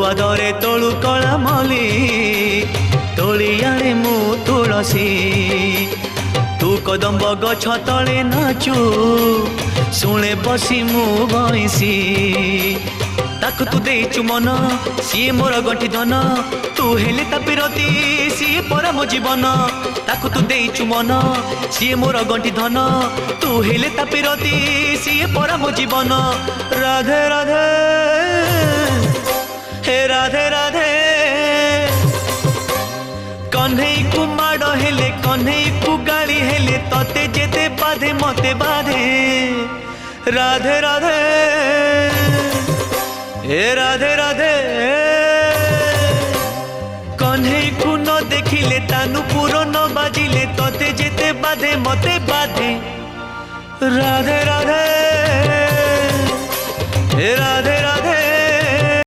पादरे तोलू कला मली तोली आणे मु तुलसी तू कदम्ब गछ तले नाचू शुणे बसी मु बइसी ताकु तू देचु मन सी मोर गंठी धन तू हेले ता पिरती सी पर मो जीवन ताकु तू देचु मन सी मोर गंठी धन तू हेले ता पिरती सी पर मो जीवन राधे राधे हे राधे राधे कन्हई को माड़ हेले कन्हई को गाड़ी हेले तते जेते बाधे मते बाधे राधे राधे हे राधे राधे कन्हई को न देखिले तानु पुरो न बाजिले तते जेते बाधे मते बाधे राधे राधे हे राधे राधे।